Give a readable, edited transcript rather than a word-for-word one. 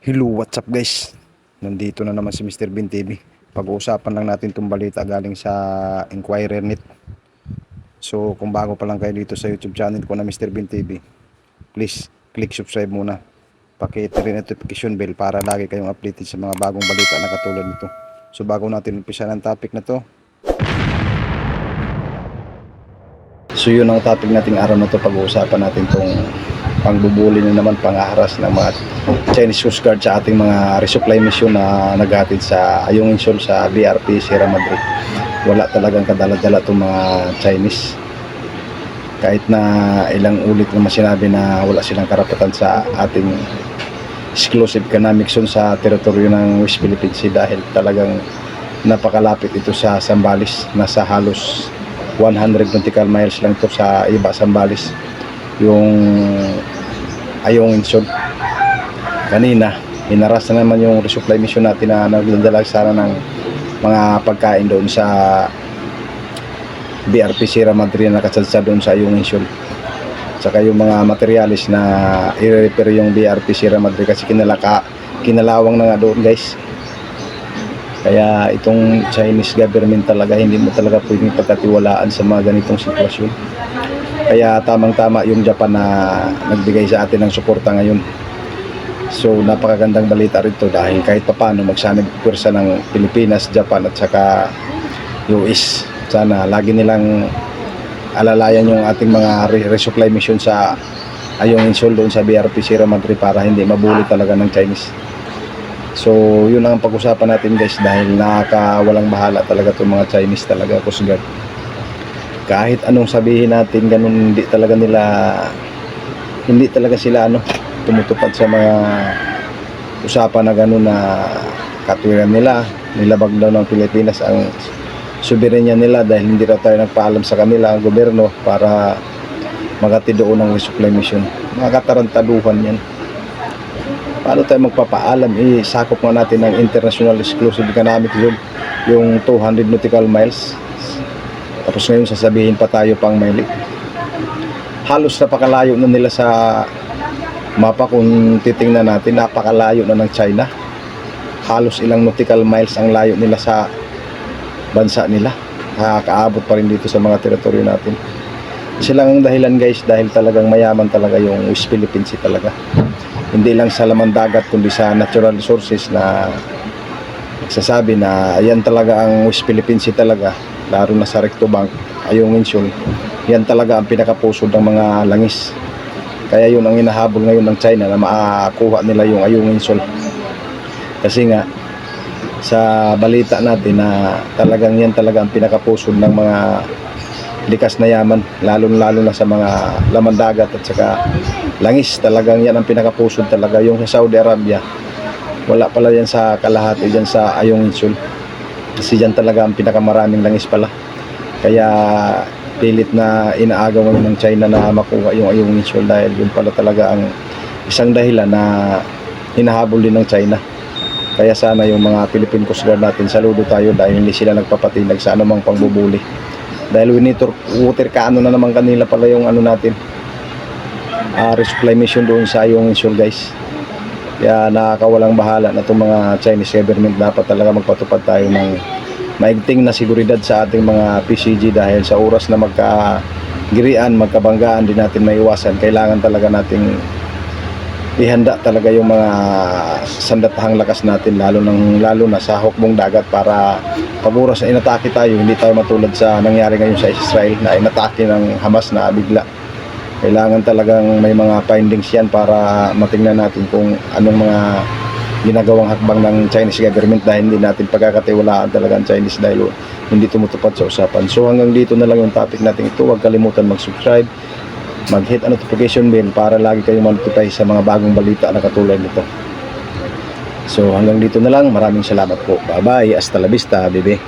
Hello, what's up guys? Nandito na naman si Mr. Bin TV. Pag-uusapan lang natin itong balita galing sa Inquirer Net. So kung bago pa lang kayo dito sa YouTube channel ko na Mr. Bin TV, please click subscribe muna. Paki-hit rin notification bell para lagi kayong updated sa mga bagong balita na katulad nito. So bago natin umpisa ng topic na to, so yun ang topic nating araw na to. Pag-uusapan natin itong pangbubuli na naman, pang-aharas ng mga Chinese Coast Guard sa ating mga resupply mission na naghatid sa Ayungin Shoal sa BRP Sierra Madre. Wala talagang kadala-dala itong mga Chinese. Kahit na ilang ulit naman sinabi na wala silang karapatan sa ating exclusive economic zone sa teritoryo ng West Philippine Sea, dahil talagang napakalapit ito sa Zambales. Nasa halos 100 nautical miles lang ito sa iba Zambales, yung Ayungin Shoal. Kanina hinaras na naman yung resupply mission natin na nagdadala sana ng mga pagkain doon sa BRP Sierra Madre na nakasadsa doon sa Ayungin Shoal. Saka yung mga materialis na i-repair yung BRP Sierra Madre kasi kinalawang na nga doon guys. Kaya itong Chinese government talaga, hindi mo talaga pwedeng pagkatiwalaan sa mga ganitong sitwasyon. Kaya tamang-tama yung Japan na nagbigay sa atin ng suporta ngayon. So napakagandang balita rito dahil kahit papaano magsanib pwersa ng Pilipinas, Japan at saka US. Sana lagi nilang alalayan yung ating mga resupply mission sa Ayungin Shoal doon sa BRP Sierra Madre para hindi mabuli talaga ng Chinese. So yun ang pag-usapan natin guys, dahil nakakawalang bahala talaga itong mga Chinese talaga, Coast Guard. Kahit anong sabihin natin, ganun hindi talaga sila tumutupad sa mga usapan na ganun na katwiran nila. Nilabag daw ng Pilipinas ang soberenya nila dahil hindi raw tayo nagpaalam sa kanila, ang gobyerno, para magati doon ng resupply mission. Mga katarantaduhan yan. Paano tayo magpapaalam? Sakop nga natin ng International Exclusive Economic Zone, yung 200 nautical miles. Tapos ngayon sasabihin pa tayo pang maili. Halos napakalayo na nila sa mapa. Kung titingnan natin, napakalayo na ng China. Halos ilang nautical miles ang layo nila sa bansa nila. Nakakaabot pa rin dito sa mga teritoryo natin. Silang ang dahilan guys, dahil talagang mayaman talaga yung West Philippine Sea talaga. Hindi lang sa laman dagat kundi sa natural resources na nagsasabi na yan talaga ang West Philippine Sea talaga. Lalo na sa Recto Bank, Ayungin Shoal, yan talaga ang pinakapusod ng mga langis. Kaya yun ang hinahabol ngayon ng China, na makakuha nila yung Ayungin Shoal. Kasi nga sa balita natin na talagang yan talaga ang pinakapusod ng mga likas na yaman, lalo na sa mga laman dagat at saka langis. Talagang yan ang pinakapusod talaga. Yung sa Saudi Arabia, wala pala yan sa kalahati dyan sa Ayungin Shoal. Kasi dyan talaga ang pinakamaraming langis pala. Kaya pilit na inaagaw ngayon ng China na makuha yung Ayungin Shoal, dahil yun pala talaga ang isang dahilan na hinahabol din ng China. Kaya sana yung mga Philippine Coast Guard natin, saludo tayo dahil hindi sila nagpapatinag sa anumang pangbubuli. Dahil water kaano na naman kanila pala yung natin, resupply mission doon sa Ayungin Shoal guys. Kaya nakakawalang bahala na itong mga Chinese government. Dapat talaga magpatupad tayo ng maigting na seguridad sa ating mga PCG, dahil sa oras na magkagirian, magkabanggaan, din natin maiwasan. Kailangan talaga nating ihanda talaga yung mga sandatahang lakas natin, lalo na sa hukbong dagat, para pag oras na inatake tayo, hindi tayo matulad sa nangyari ngayon sa Israel na inatake ng Hamas na bigla. Kailangan talagang may mga findings yan para matingnan natin kung anong mga ginagawang hakbang ng Chinese government, dahil hindi natin pagkakatiwalaan talaga ang Chinese dahil hindi tumutupad sa usapan. So hanggang dito na lang yung topic natin ito. Huwag kalimutan mag-subscribe, mag-hit ang notification bell para lagi kayong ma-notify sa mga bagong balita na katulad nito. So hanggang dito na lang. Maraming salamat po. Bye bye. Hasta la vista, bebe.